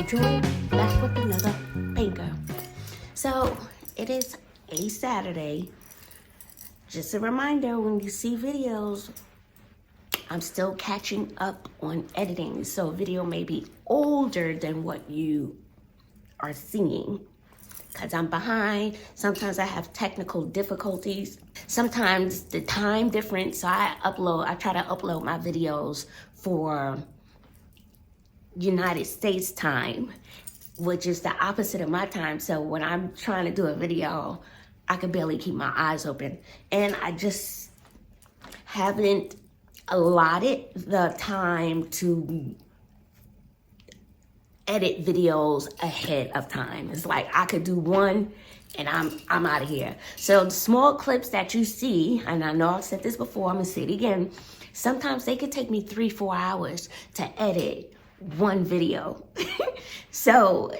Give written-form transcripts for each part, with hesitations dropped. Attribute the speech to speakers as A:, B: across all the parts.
A: Joy, back with another banger. So it is a Saturday. Just a reminder, when you see videos, I'm still catching up on editing. So video may be older than what you are seeing because I'm behind. Sometimes I have technical difficulties. Sometimes the time difference. So I try to upload my videos for United States time, which is the opposite of my time. So when I'm trying to do a video, I can barely keep my eyes open. And I just haven't allotted the time to edit videos ahead of time. It's like I could do one and I'm out of here. So the small clips that you see, and I know I've said this before, I'm gonna say it again, sometimes they could take me 3-4 hours to edit one video. So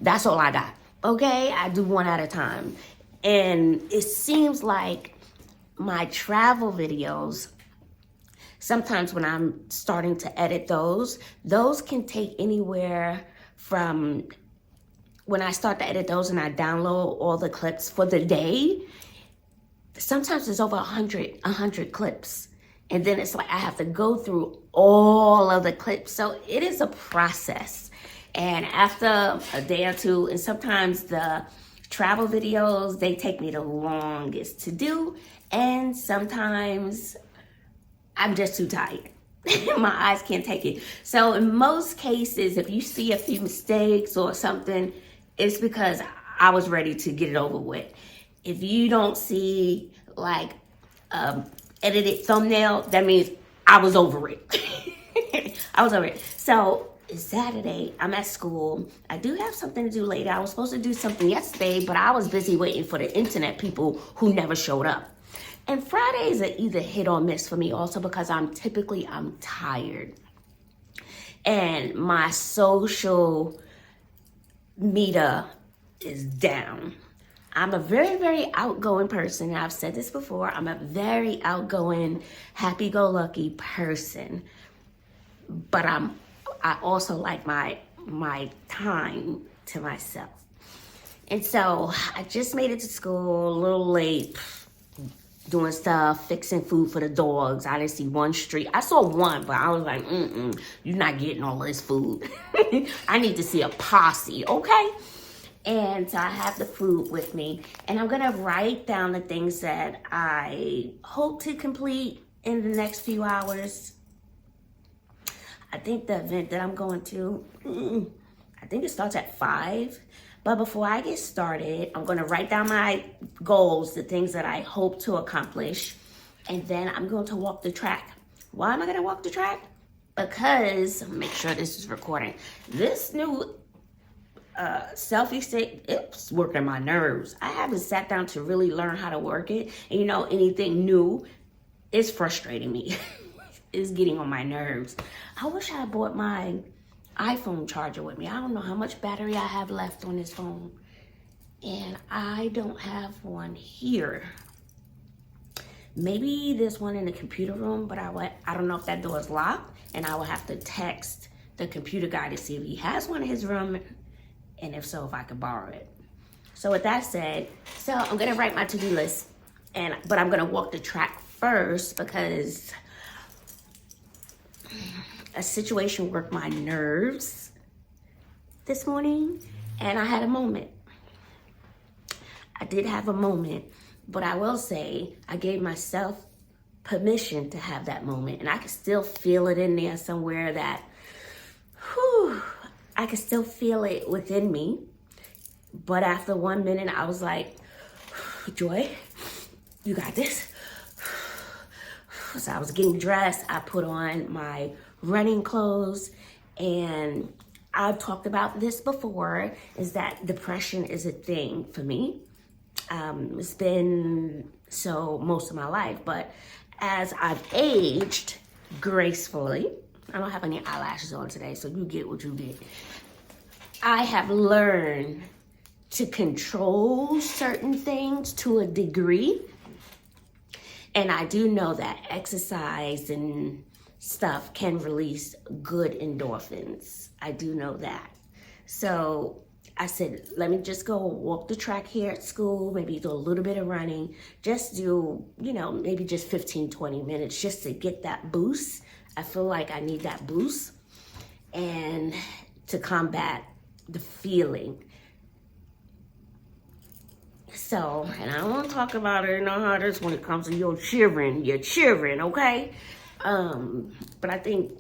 A: that's all I got. Okay, I do one at a time. And it seems like my travel videos, sometimes when I'm starting to edit those can take anywhere from, when I start to edit those and I download all the clips for the day, sometimes it's over 100 clips. And then it's like I have to go through all of the clips. So it is a process. And after a day or two, and sometimes the travel videos, they take me the longest to do. And sometimes I'm just too tired. My eyes can't take it. So in most cases, if you see a few mistakes or something, it's because I was ready to get it over with. If you don't see like edited thumbnail, that means I was over it. I was over it. So it's Saturday, I'm at school. I do have something to do later. I was supposed to do something yesterday, but I was busy waiting for the internet people who never showed up. And Fridays are either hit or miss for me also because I'm tired. And my social meter is down. I'm a very, very outgoing person. I've said this before. I'm a very outgoing, happy-go-lucky person. But I also like my time to myself. And so I just made it to school a little late, doing stuff, fixing food for the dogs. I didn't see one street. I saw one, but I was like, you're not getting all this food. I need to see a posse, okay? And so I have the food with me, and I'm gonna write down the things that I hope to complete in the next few hours. I think the event that I'm going to, I think it starts at 5. But before I get started, I'm gonna write down my goals, the things that I hope to accomplish, and then I'm going to walk the track. Why am I gonna walk the track? Because, make sure this is recording. This new selfie stick, it's working my nerves. I haven't sat down to really learn how to work it. And you know, anything new is frustrating me. It's getting on my nerves. I wish I bought my iPhone charger with me. I don't know how much battery I have left on this phone. And I don't have one here. Maybe there's one in the computer room, but I don't know if that door is locked. And I will have to text the computer guy to see if he has one in his room. And if so, if I could borrow it. So with that said, so I'm gonna write my to-do list, but I'm gonna walk the track first because a situation worked my nerves this morning, and I had a moment. I did have a moment, but I will say I gave myself permission to have that moment, and I can still feel it in there somewhere that, I can still feel it within me. But after 1 minute, I was like, Joy, you got this. So I was getting dressed. I put on my running clothes, and I've talked about this before, is that depression is a thing for me. It's been so most of my life, but as I've aged gracefully, I don't have any eyelashes on today, so you get what you get. I have learned to control certain things to a degree. And I do know that exercise and stuff can release good endorphins. I do know that. So I said, let me just go walk the track here at school, maybe do a little bit of running, just do, maybe just 15, 20 minutes just to get that boost. I feel like I need that boost and to combat the feeling. So, and I don't want to talk about it, how it is when it comes to your children, okay? But I think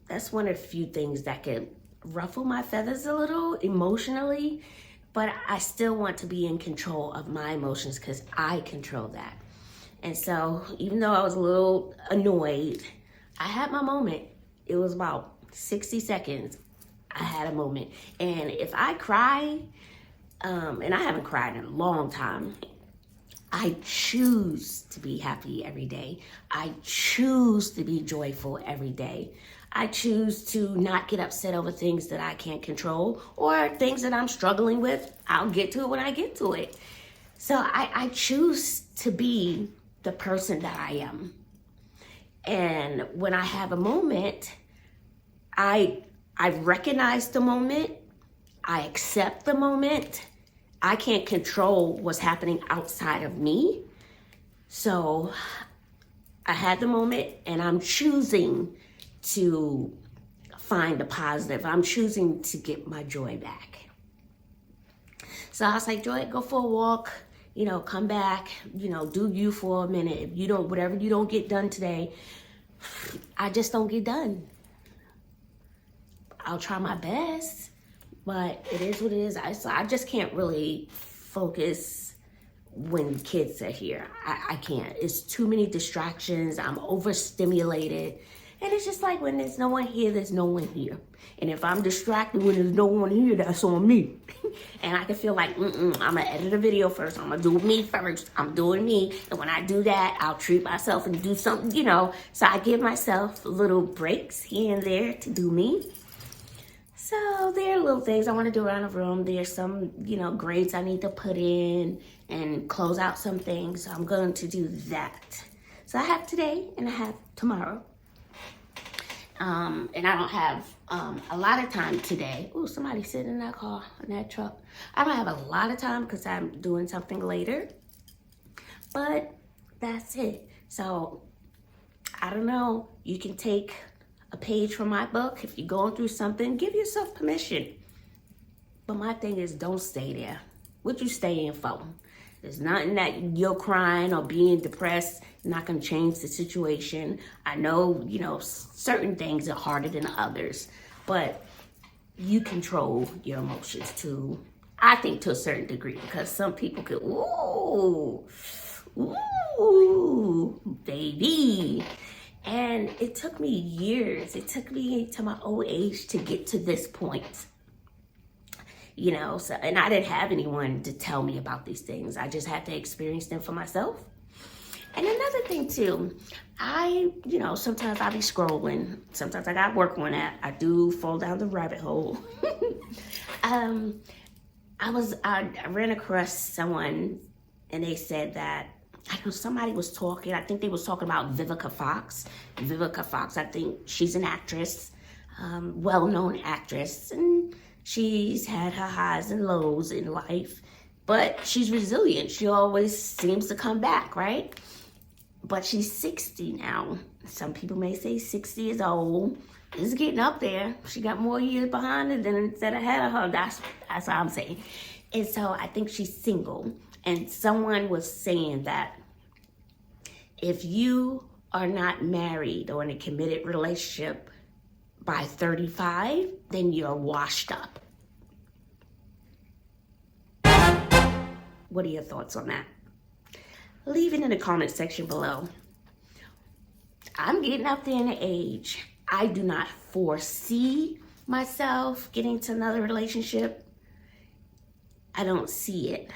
A: that's one of the few things that can ruffle my feathers a little emotionally, but I still want to be in control of my emotions because I control that. And so even though I was a little annoyed, I had my moment. It was about 60 seconds. I had a moment. And if I cry, and I haven't cried in a long time, I choose to be happy every day. I choose to be joyful every day. I choose to not get upset over things that I can't control or things that I'm struggling with. I'll get to it when I get to it. So I choose to be the person that I am. And when I have a moment, I recognize the moment. I accept the moment. I can't control what's happening outside of me. So I had the moment and I'm choosing to find the positive. I'm choosing to get my joy back. So I was like, Joy, go for a walk, come back, do you for a minute. If you don't, whatever you don't get done today, I just don't get done. I'll try my best, but it is what it is. I just can't really focus when kids are here. I can't. It's too many distractions. I'm overstimulated. And it's just like when there's no one here, there's no one here. And if I'm distracted when there's no one here, that's on me. And I can feel like, I'm gonna edit a video first. I'm gonna do me first. I'm doing me. And when I do that, I'll treat myself and do something, So I give myself little breaks here and there to do me. So there are little things I want to do around the room. There's some, grades I need to put in and close out some things. So I'm going to do that. So I have today and I have tomorrow. And I don't have a lot of time today. Oh, somebody sitting in that car, in that truck. I don't have a lot of time because I'm doing something later. But that's it. So I don't know. You can take a page from my book. If you're going through something, give yourself permission. But my thing is, don't stay there. What you staying for? There's nothing that you're crying or being depressed not going to change the situation. I know, certain things are harder than others, but you control your emotions too. I think to a certain degree, because some people could, ooh, baby. And it took me years. It took me to my old age to get to this point. So, and I didn't have anyone to tell me about these things. I just had to experience them for myself. And another thing too, sometimes I'll be scrolling. Sometimes I got work on that. I do fall down the rabbit hole. I ran across someone and they said that, somebody was talking, I think they was talking about Vivica Fox. Vivica Fox, I think she's an actress, well-known actress, and she's had her highs and lows in life, but she's resilient. She always seems to come back, right? But she's 60 now. Some people may say 60 is old. It's getting up there. She got more years behind her than instead ahead of her. That's what I'm saying. And so I think she's single. And someone was saying that if you are not married or in a committed relationship by 35, then you're washed up. What are your thoughts on that? Leave it in the comment section below. I'm getting up there in the age. I do not foresee myself getting to another relationship. I don't see it.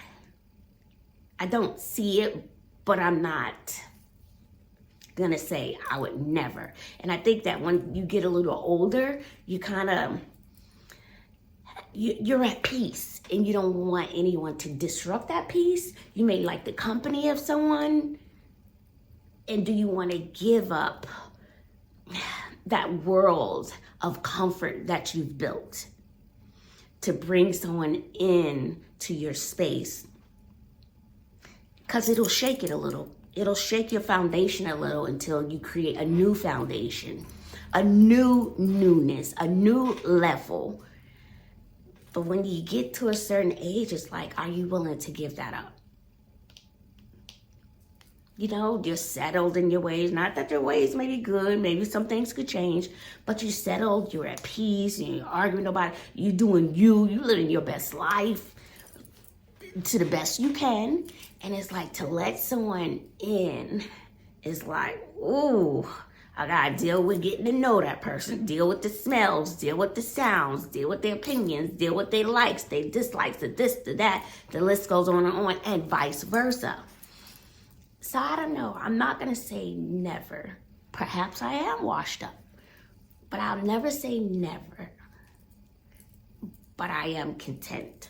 A: But I'm not gonna say I would never. And I think that when you get a little older, you're at peace and you don't want anyone to disrupt that peace. You may like the company of someone, and do you want to give up that world of comfort that you've built to bring someone in to your space, because it'll shake it a little. It'll shake your foundation a little until you create a new foundation, a new newness, a new level. But when you get to a certain age, it's like, are you willing to give that up? You know, you're settled in your ways. Not that your ways may be good. Maybe some things could change. But you're settled. You're at peace. You ain't arguing nobody. You're doing you. You living your best life to the best you can. And it's like, to let someone in is like, ooh, I gotta deal with getting to know that person. Deal with the smells. Deal with the sounds. Deal with their opinions. Deal with their likes, their dislikes, the this, the that. The list goes on, and vice versa. So I don't know. I'm not going to say never. Perhaps I am washed up. But I'll never say never. But I am content.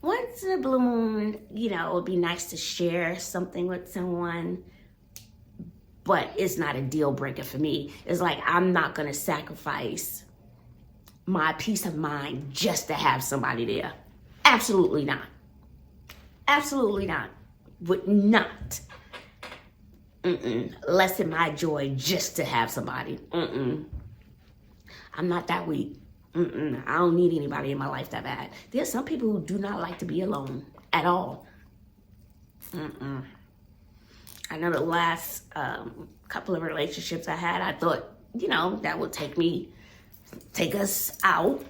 A: Once in a blue moon, you know, it would be nice to share something with someone. But it's not a deal breaker for me. It's like, I'm not going to sacrifice my peace of mind just to have somebody there. Absolutely not. Absolutely not. Would not. Lessen my joy just to have somebody. I'm not that weak. I don't need anybody in my life that bad. There's some people who do not like to be alone at all. I know the last couple of relationships I had, I thought, you know, that would take us out.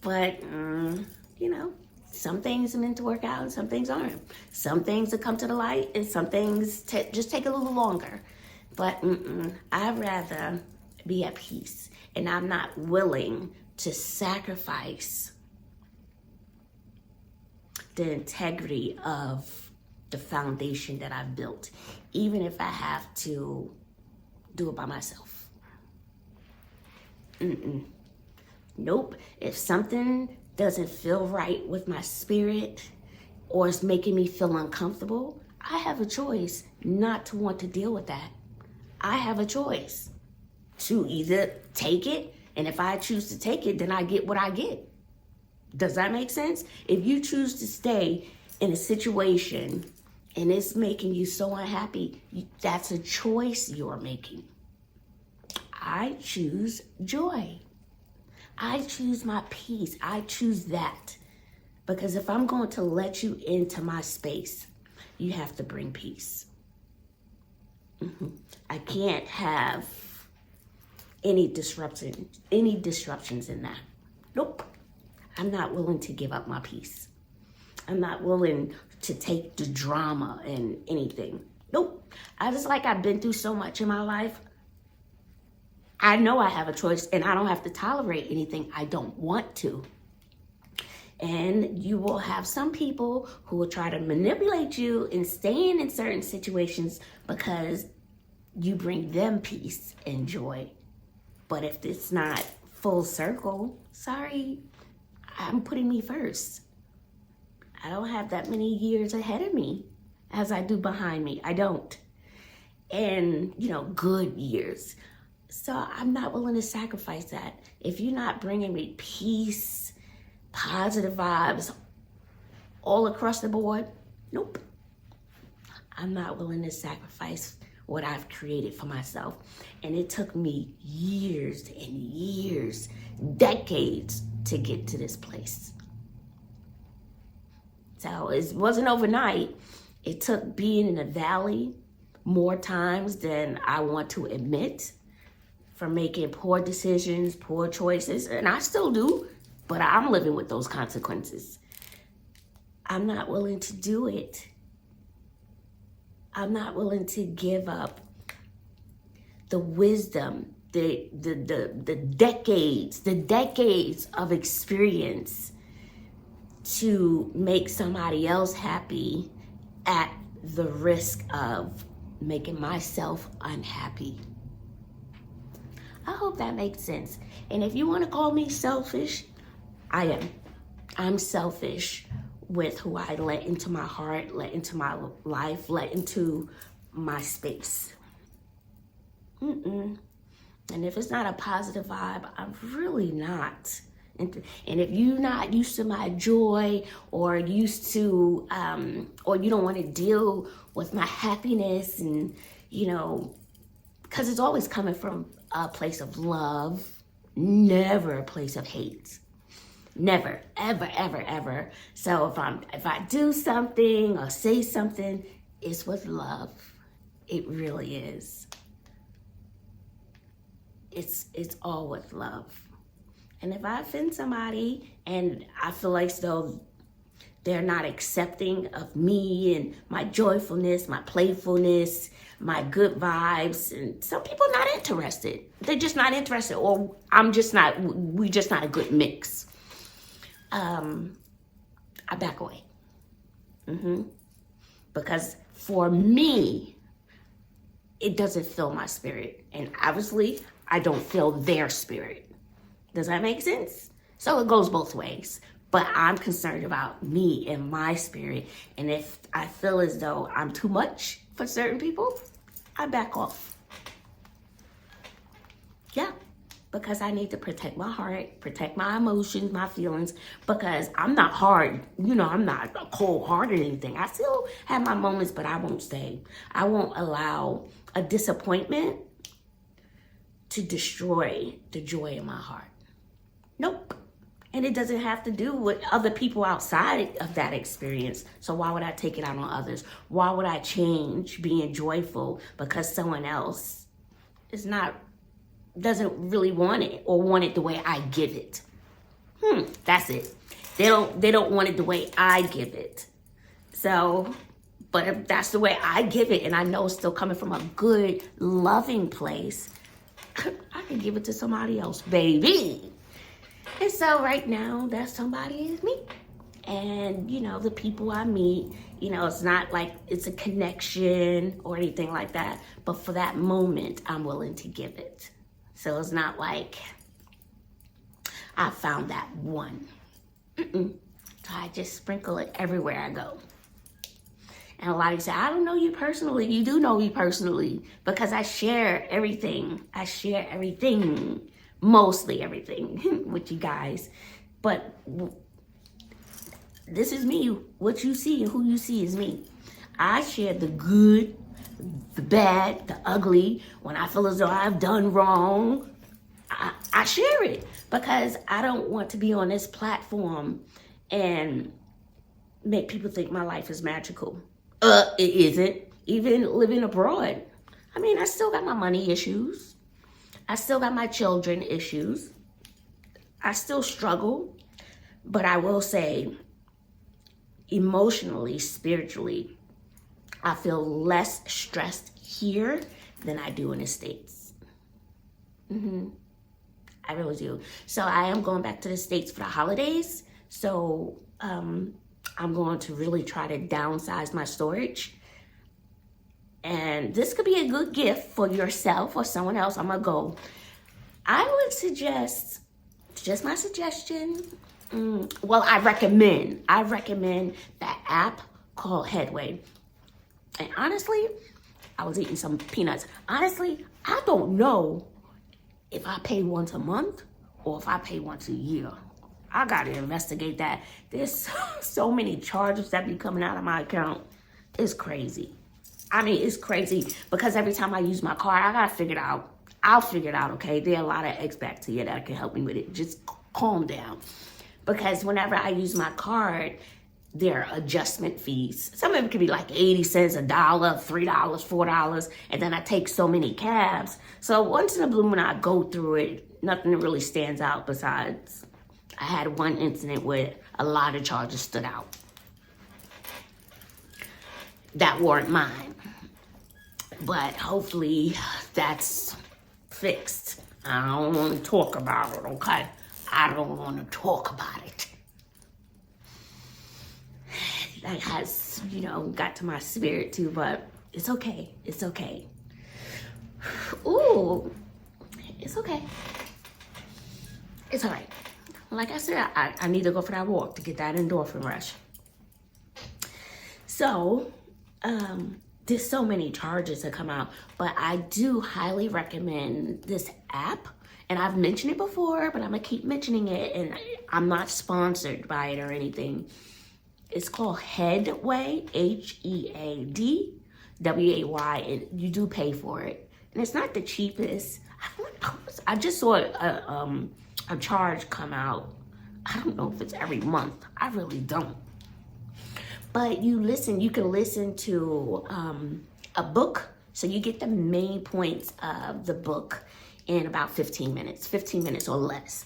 A: But, you know, some things are meant to work out and some things aren't. Some things will come to the light and some things just take a little longer. But I'd rather be at peace. And I'm not willing to sacrifice the integrity of the foundation that I've built, even if I have to do it by myself. Nope. If something doesn't feel right with my spirit or it's making me feel uncomfortable, I have a choice not to want to deal with that. I have a choice to either take it, and if I choose to take it, then I get what I get. Does that make sense? If you choose to stay in a situation and it's making you so unhappy, that's a choice you're making. I choose joy. I choose my peace. I choose that. Because if I'm going to let you into my space, you have to bring peace. I can't have any disruptions in that. Nope. I'm not willing to give up my peace. I'm not willing to take the drama and anything. Nope. I've been through so much in my life. I know I have a choice and I don't have to tolerate anything I don't want to. And you will have some people who will try to manipulate you and staying in certain situations because you bring them peace and joy. But if it's not full circle, sorry, I'm putting me first. I don't have that many years ahead of me as I do behind me. I don't. And, you know, good years. So I'm not willing to sacrifice that. If you're not bringing me peace, positive vibes all across the board, nope. I'm not willing to sacrifice what I've created for myself. And it took me years and years, decades to get to this place. So it wasn't overnight. It took being in a valley more times than I want to admit, for making poor decisions, poor choices, and I still do, but I'm living with those consequences. I'm not willing to do it. I'm not willing to give up the wisdom, the decades of experience to make somebody else happy at the risk of making myself unhappy. I hope that makes sense. And if you want to call me selfish, I am. I'm selfish with who I let into my heart, let into my life, let into my space. And if it's not a positive vibe, I'm really not. And if you're not used to my joy, or used to, or you don't want to deal with my happiness, and, you know, because it's always coming from a place of love, never a place of hate. Never, ever, ever, ever. So if I do something or say something, it's with love. It really is. It's all with love. And if I offend somebody and I feel like though they're not accepting of me and my joyfulness, my playfulness, my good vibes, and some people are not interested. They're just not interested, or we're just not a good mix. I back away. Because for me, it doesn't fill my spirit. And obviously, I don't feel their spirit. Does that make sense? So it goes both ways. But I'm concerned about me and my spirit. And if I feel as though I'm too much for certain people, I back off. Yeah. Because I need to protect my heart, protect my emotions, my feelings, because I'm not hard. You know, I'm not cold-hearted or anything. I still have my moments, but I won't stay. I won't allow a disappointment to destroy the joy in my heart. Nope. And it doesn't have to do with other people outside of that experience. So why would I take it out on others? Why would I change being joyful because someone else is not, doesn't really want it, or want it the way I give it? That's it. They don't want it the way I give it. So, but if that's the way I give it, and I know it's still coming from a good, loving place, I can give it to somebody else, baby. And so right now, that somebody is me. And, you know, the people I meet, you know, it's not like it's a connection or anything like that. But for that moment, I'm willing to give it. So it's not like I found that one. So I just sprinkle it everywhere I go. And a lot of you say, I don't know you personally. You do know me personally, because I share everything. I share everything, mostly everything with you guys. But this is me. What you see and who you see is me. I share the good, the bad, the ugly. When I feel as though I've done wrong, I share it, because I don't want to be on this platform and make people think my life is magical. It isn't. Even living abroad, I mean, I still got my money issues. I still got my children issues. I still struggle, but I will say, emotionally, spiritually, I feel less stressed here than I do in the States. I really do. So I am going back to the States for the holidays. So I'm going to really try to downsize my storage. And this could be a good gift for yourself or someone else. I'm going to go. I would suggest, just my suggestion, well, I recommend that app called Headway. And honestly, I was eating some peanuts. Honestly, I don't know if I pay once a month or if I pay once a year. I got to investigate that. There's so many charges that be coming out of my account. It's crazy. I mean, it's crazy, because every time I use my card, I got to figure it out. I'll figure it out, okay? There are a lot of experts here that can help me with it. Just calm down. Because whenever I use my card, there are adjustment fees. Some of them could be like 80 cents, $1, $3, $4, and then I take so many cabs. So once in a blue moon, I go through it. Nothing really stands out besides I had one incident where a lot of charges stood out that weren't mine. But hopefully that's fixed. I don't want to talk about it, okay? I don't want to talk about it. That has, you know, got to my spirit too, but it's okay. It's okay. Ooh, it's okay. It's all right. Like I said, I need to go for that walk to get that endorphin rush. So, there's so many charges that come out, but I do highly recommend this app. And I've mentioned it before, but I'm gonna keep mentioning it, and I'm not sponsored by it or anything. It's called Headway, Headway, and you do pay for it. And it's not the cheapest. I just saw a charge come out. I don't know if it's every month. I really don't. But you can listen to a book, so you get the main points of the book in about 15 minutes or less.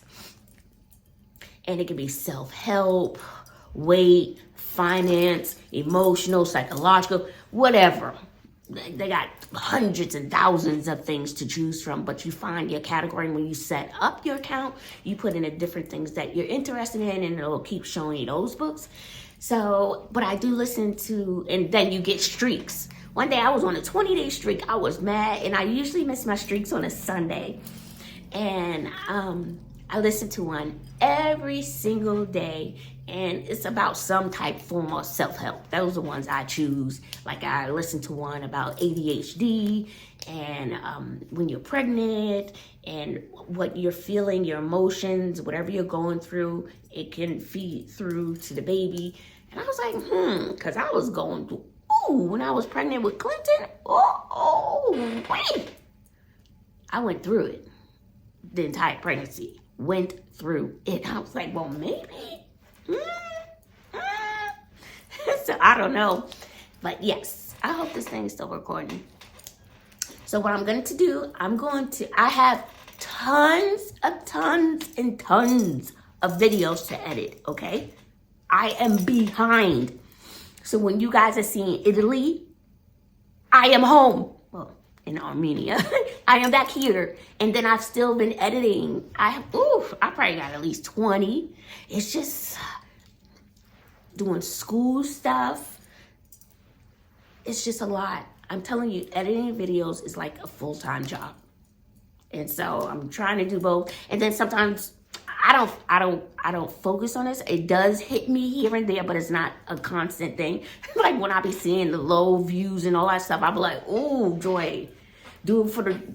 A: And it can be self-help, weight, finance, emotional, psychological, whatever. They got hundreds and thousands of things to choose from, but you find your category. And when you set up your account, you put in the different things that you're interested in, and it'll keep showing you those books. So, but I do listen to, and then you get streaks. One day I was on a 20-day streak. I was mad, and I usually miss my streaks on a Sunday. And I listen to one every single day, and it's about some type form of self-help. Those are the ones I choose. Like I listen to one about ADHD and when you're pregnant and what you're feeling, your emotions, whatever you're going through, it can feed through to the baby. And I was like, because I was going through, when I was pregnant with Clinton, wait. I went through it. The entire pregnancy, went through it. I was like, well, maybe. So I don't know. But yes, I hope this thing is still recording. So what I'm going to do, I have tons of videos to edit, okay? I am behind. So when you guys are seeing Italy, I am home. Well, in Armenia. I am back here. And then I've still been editing. I probably got at least 20. It's just doing school stuff. It's just a lot. I'm telling you, editing videos is like a full-time job. And so I'm trying to do both. And then sometimes I don't focus on this. It does hit me here and there, but it's not a constant thing. Like when I be seeing the low views and all that stuff, I'll be like, oh, Joy, do it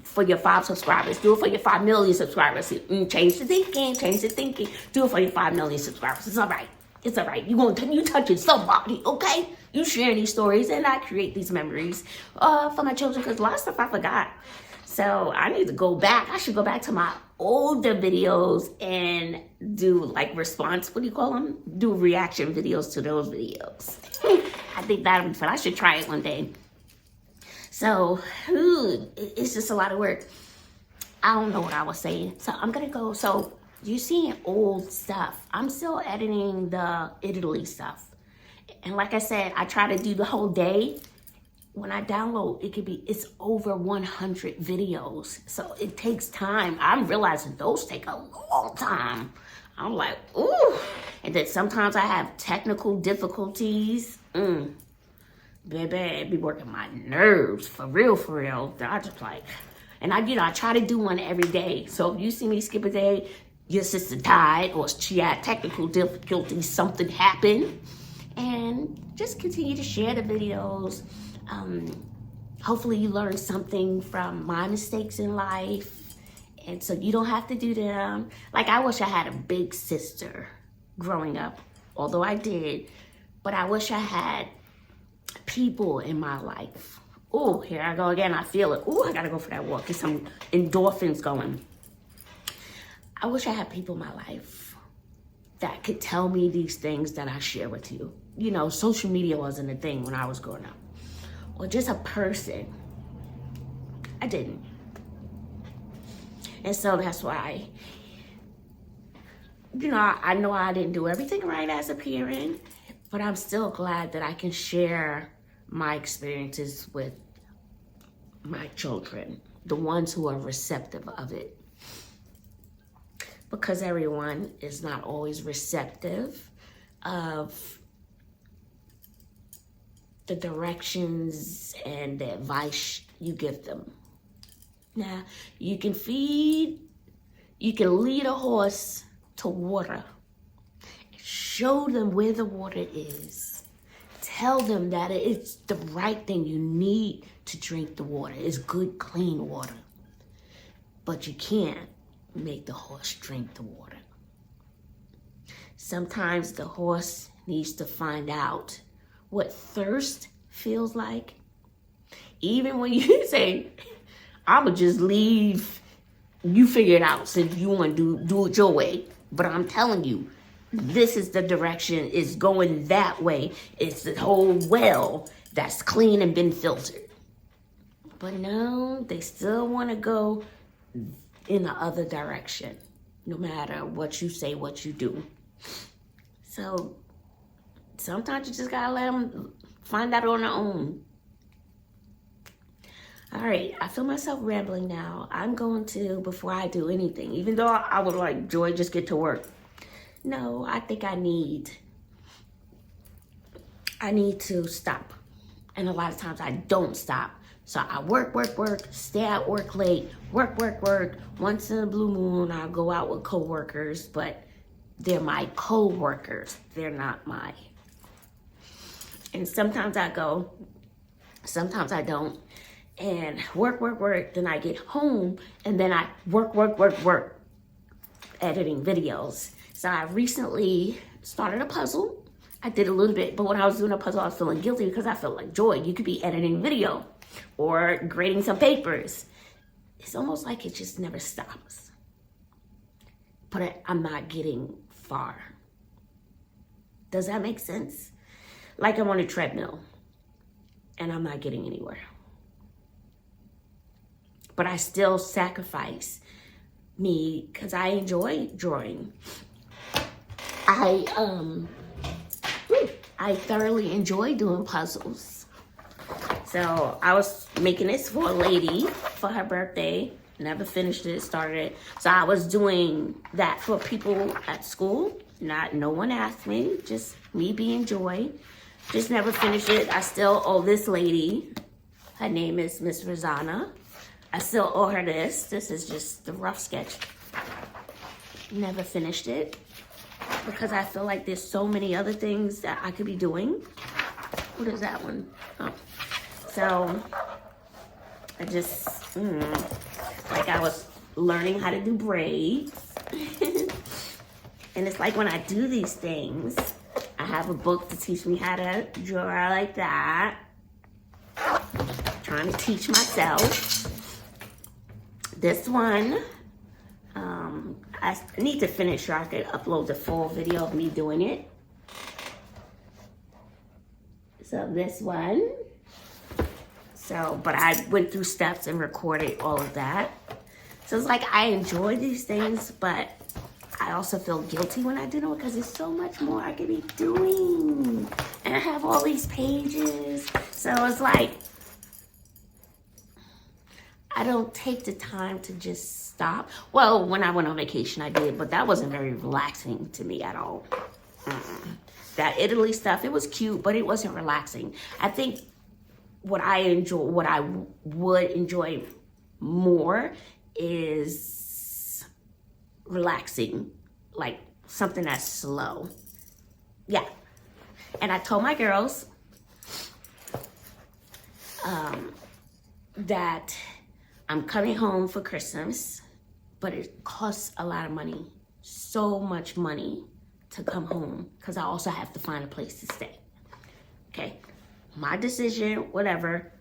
A: for your 5 subscribers. Do it for your 5 million subscribers. Change the thinking. Do it for your 5 million subscribers. It's all right. It's all right. You touching somebody, okay? You sharing these stories, and I create these memories for my children, because a lot of stuff I forgot. So I need to go back. I should go back to my older videos and do like response, what do you call them? Do reaction videos to those videos. I think that'll be fun. I should try it one day. So, it's just a lot of work. I don't know what I was saying. So I'm going to go. So you're seeing old stuff. I'm still editing the Italy stuff. And like I said, I try to do the whole day. When I download, it's over 100 videos. So it takes time. I'm realizing those take a long time. I'm like, ooh. And then sometimes I have technical difficulties. Baby, it be working my nerves for real. I just like, and I try to do one every day. So if you see me skip a day, your sister died or she had technical difficulties, something happened. And just continue to share the videos. Hopefully you learn something from my mistakes in life, and so you don't have to do them. Like, I wish I had a big sister growing up, although I did, but I wish I had people in my life. Oh, here I go again. I feel it. Oh, I gotta go for that walk. Get some endorphins going. I wish I had people in my life that could tell me these things that I share with you. You know, social media wasn't a thing when I was growing up. Or just a person. I didn't. And so that's why, I know I didn't do everything right as a parent, but I'm still glad that I can share my experiences with my children, the ones who are receptive of it. Because everyone is not always receptive of the directions and the advice you give them. Now, you can lead a horse to water. Show them where the water is. tell them that it's the right thing. You need to drink the water. It's good, clean water. But you can't make the horse drink the water. Sometimes the horse needs to find out what thirst feels like. Even when you say, I'ma just leave, you figure it out since you want to do it your way. But I'm telling you, this is the direction. It's going that way. It's the whole well that's clean and been filtered. But no, they still want to go in the other direction, no matter what you say, what you do. So sometimes you just gotta let them find out on their own. All right, I feel myself rambling now. I'm going to, before I do anything, even though I would like, Joy, just get to work. No, I think I need to stop. And a lot of times I don't stop. So I work, stay at work late, work. Once in a blue moon, I'll go out with coworkers, but they're my co-workers. They're not mine. And sometimes I go, sometimes I don't. And work. Then I get home and then I work, editing videos. So I recently started a puzzle. I did a little bit, but when I was doing a puzzle, I was feeling guilty because I felt like, Joy, you could be editing video or grading some papers. It's almost like it just never stops. But I'm not getting far. Does that make sense? Like I'm on a treadmill and I'm not getting anywhere. But I still sacrifice me because I enjoy drawing. I thoroughly enjoy doing puzzles. So I was making this for a lady for her birthday. Never finished it, started it. So I was doing that for people at school. No one asked me, just me being Joy. Just never finished it. I still owe this lady. Her name is Miss Rosanna. I still owe her this. This is just the rough sketch. Never finished it because I feel like there's so many other things that I could be doing. What is that one? Oh. So I just, like I was learning how to do braids. And it's like when I do these things, I have a book to teach me how to draw like that. Trying to teach myself. This one, I need to finish so I could upload the full video of me doing it. So this one. But I went through steps and recorded all of that. So it's like I enjoy these things, but I also feel guilty when I do them because there's so much more I could be doing. And I have all these pages. So it's like, I don't take the time to just stop. Well, when I went on vacation, I did, but that wasn't very relaxing to me at all. That Italy stuff, it was cute, but it wasn't relaxing. I think what I would enjoy more is relaxing, like something that's slow. Yeah. And I told my girls that I'm coming home for Christmas, but it costs a lot of money, so much money to come home because I also have to find a place to stay. Okay, my decision, whatever.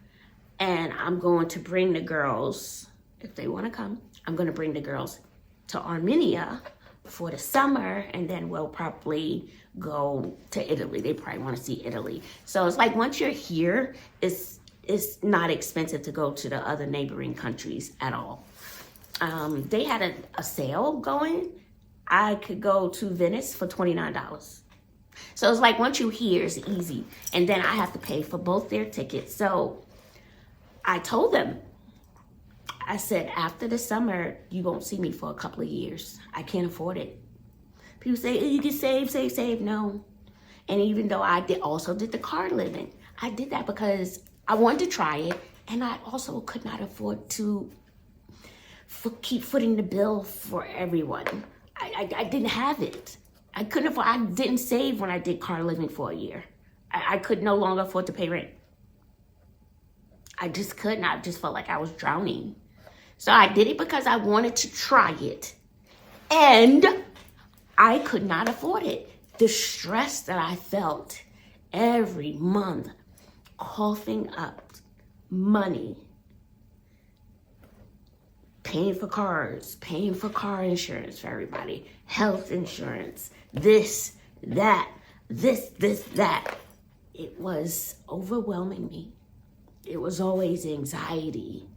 A: And I'm going to bring the girls, if they want to come, I'm going to bring the girls to Armenia for the summer, and then we'll probably go to Italy. They probably want to see Italy. So it's like once you're here, it's not expensive to go to the other neighboring countries at all. They had a sale going. I could go to Venice for $29. So it's like once you're here, it's easy. And then I have to pay for both their tickets. So I told them, I said, after the summer, you won't see me for a couple of years. I can't afford it. People say, you can save. No. And even though I also did the car living, I did that because I wanted to try it. And I also could not afford to keep footing the bill for everyone. I didn't have it. I couldn't afford, I didn't save when I did car living for a year. I could no longer afford to pay rent. I just couldn't. I just felt like I was drowning. So I did it because I wanted to try it. And I could not afford it. The stress that I felt every month, coughing up money, paying for cars, paying for car insurance for everybody, health insurance, this, that. It was overwhelming me. It was always anxiety.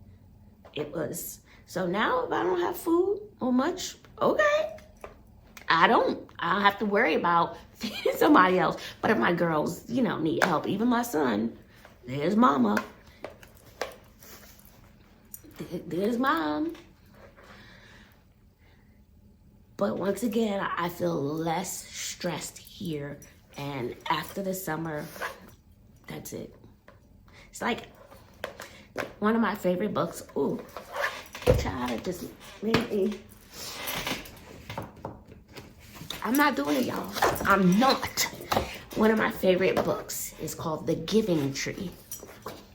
A: It was, so now if I don't have food or much, okay. I don't have to worry about feeding somebody else. But if my girls, need help, even my son, there's mama. There's mom. But once again, I feel less stressed here. And after the summer, that's it. It's like one of my favorite books. Ooh, child, just made me. I'm not doing it, y'all. I'm not. One of my favorite books is called The Giving Tree.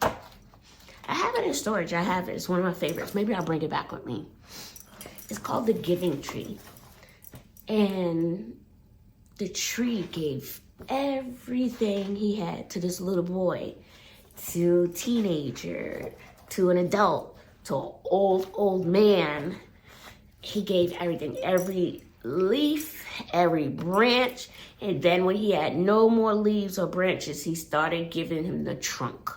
A: I have it in storage. I have it. It's one of my favorites. Maybe I'll bring it back with me. It's called The Giving Tree. And the tree gave everything he had to this little boy, to a teenager, to an adult, to an old man. He gave everything, every leaf, every branch. And then when he had no more leaves or branches, he started giving him the trunk.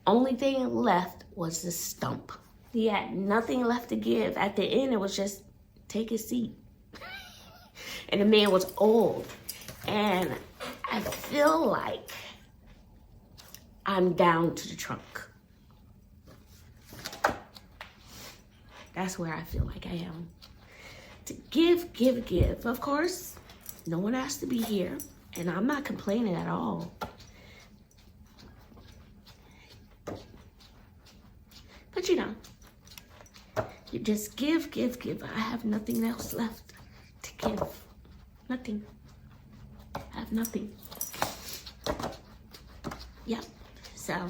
A: Only thing left was the stump. He had nothing left to give. At the end, it was just take a seat. And the man was old. And I feel like I'm down to the trunk. That's where I feel like I am. To give. Of course, no one has to be here. And I'm not complaining at all. But you just give. I have nothing else left to give. Nothing. I have nothing. Yep. So,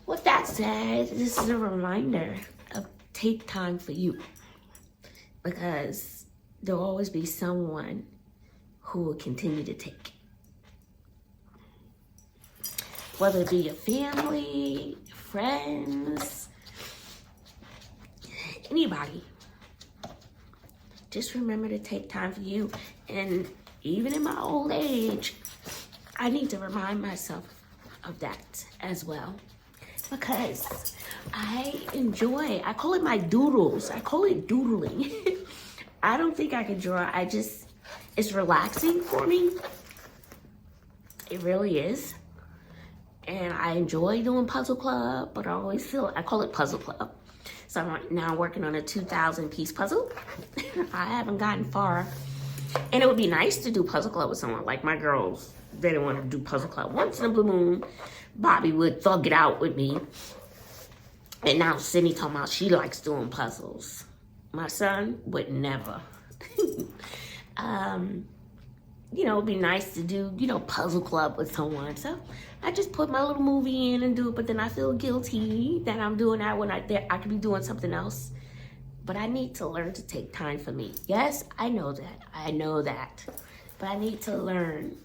A: with that said, this is a reminder of take time for you. Because there'll always be someone who will continue to take. Whether it be your family, friends, anybody. Just remember to take time for you. And even in my old age, I need to remind myself of that as well. Because I call it my doodles. I call it doodling. I don't think I can draw. It's relaxing for me. It really is. And I enjoy doing Puzzle Club, but I call it Puzzle Club. So I'm now working on a 2,000 piece puzzle. I haven't gotten far. And it would be nice to do Puzzle Club with someone. Like my girls, they didn't want to do Puzzle Club. Once in a blue moon, Bobby would thug it out with me. And now Sydney talking about she likes doing puzzles. My son would never. It'd be nice to do, Puzzle Club with someone. So I just put my little movie in and do it, but then I feel guilty that I'm doing that when I could be doing something else. But I need to learn to take time for me. Yes, I know that. But I need to learn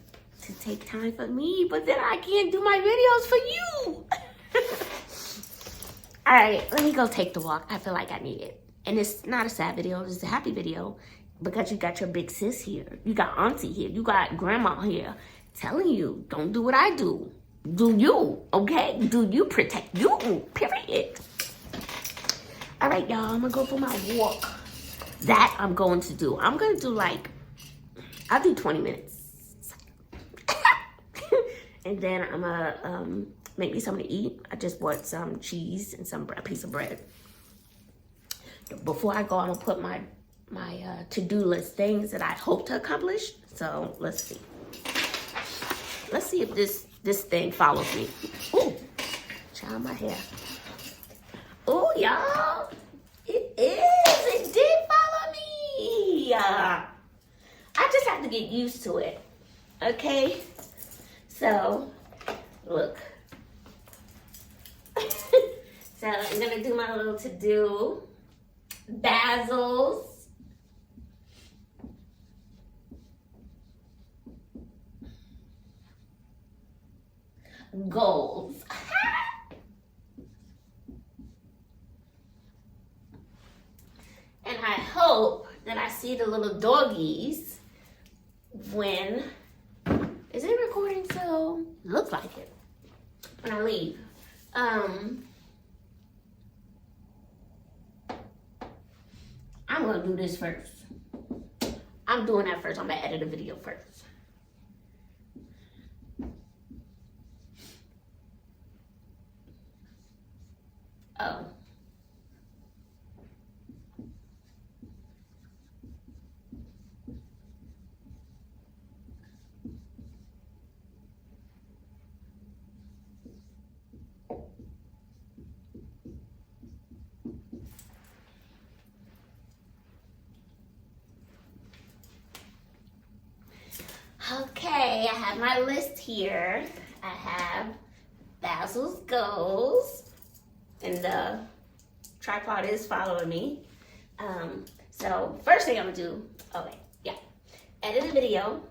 A: to take time for me, but then I can't do my videos for you. All right, let me go take the walk. I feel like I need it. And it's not a sad video, it's a happy video. Because you got your big sis here. You got auntie here. You got grandma here. Telling you, don't do what I do. Do you, okay? Do you protect you, period. All right, y'all, I'm gonna go for my walk. That I'm going to do. I'm gonna do I'll do 20 minutes. And then I'm gonna make me something to eat. I just bought some cheese and a piece of bread. Before I go, I'm gonna put my to-do list, things that I hope to accomplish. So let's see. Let's see if this thing follows me. Ooh, child, my hair. Oh, y'all, it did follow me. I just have to get used to it, okay? So, look. So I'm gonna do my little to-do. Bazzles. Goals. And I hope that I see the little doggies when, is it recording still? Looks like it. When I leave. I'm gonna do this first. I'm doing that first. I'm gonna edit a video first. Oh. Okay, I have my list here. I have Bazzle's goals, and the tripod is following me. So first thing I'm gonna do, okay, yeah, edit a video.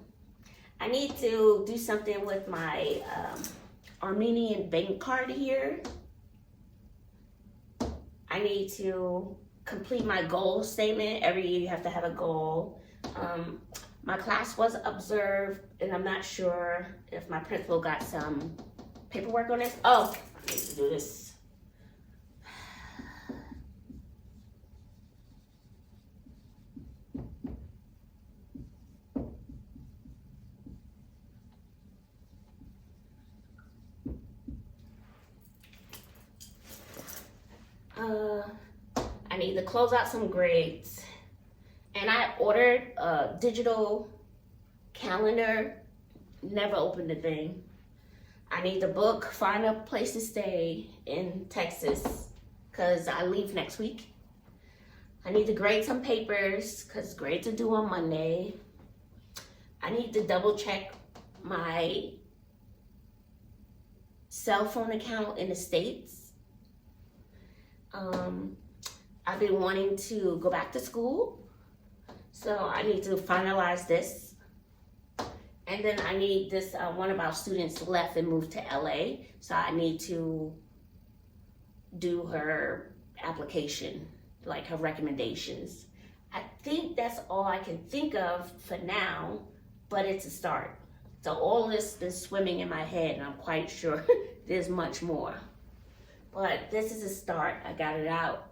A: I need to do something with my Armenian bank card here. I need to complete my goal statement. Every year you have to have a goal. My class was observed, and I'm not sure if my principal got some paperwork on this. Oh, I need to do this. I need to close out some grades. And I ordered a digital calendar, never opened the thing. I need to book, find a place to stay in Texas, because I leave next week. I need to grade some papers, because grades are due on Monday. I need to double check my cell phone account in the States. I've been wanting to go back to school. So I need to finalize this. And then I need this, one of our students left and moved to LA. So I need to do her application, like her recommendations. I think that's all I can think of for now, but it's a start. So all this is swimming in my head, and I'm quite sure there's much more. But this is a start. I got it out.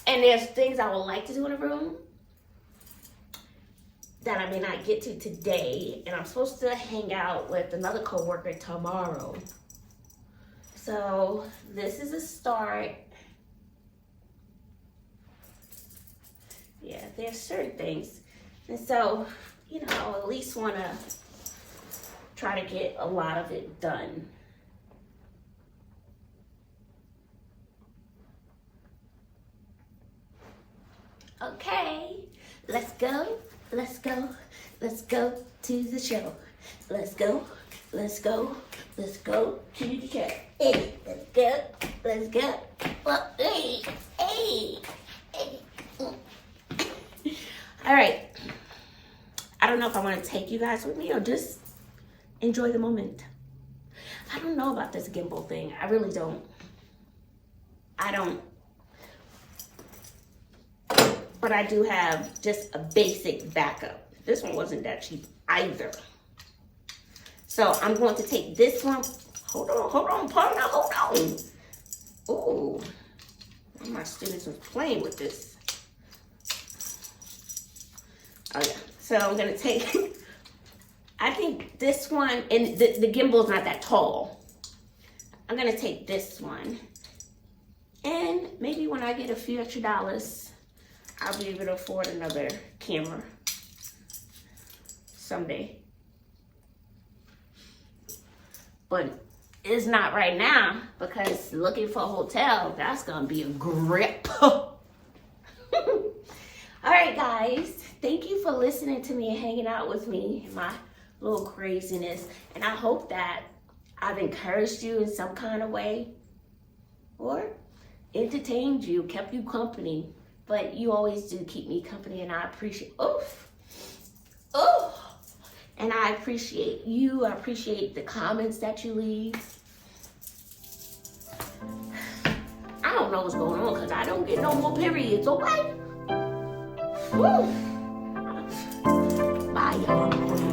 A: And there's things I would like to do in a room that I may not get to today, and I'm supposed to hang out with another coworker tomorrow. So this is a start. Yeah, there's certain things. And so, you know, I at least want to try to get a lot of it done. Okay, let's go to the show. Let's go to the show. Hey, let's go. Well, hey. All right. I don't know if I want to take you guys with me or just enjoy the moment. I don't know about this gimbal thing. I really don't. But I do have just a basic backup. This one wasn't that cheap either. So I'm going to take this one. Hold on, partner, hold on. Ooh, one of my students was playing with this. Oh yeah, so I'm gonna take, I think this one, and the gimbal's not that tall. I'm gonna take this one. And maybe when I get a few extra dollars, I'll be able to afford another camera someday. But it's not right now, because looking for a hotel, that's gonna be a grip. All right, guys, thank you for listening to me and hanging out with me in my little craziness. And I hope that I've encouraged you in some kind of way or entertained you, kept you company. But you always do keep me company, and I appreciate, and I appreciate you. I appreciate the comments that you leave. I don't know what's going on because I don't get no more periods, okay? Woo. Bye, y'all.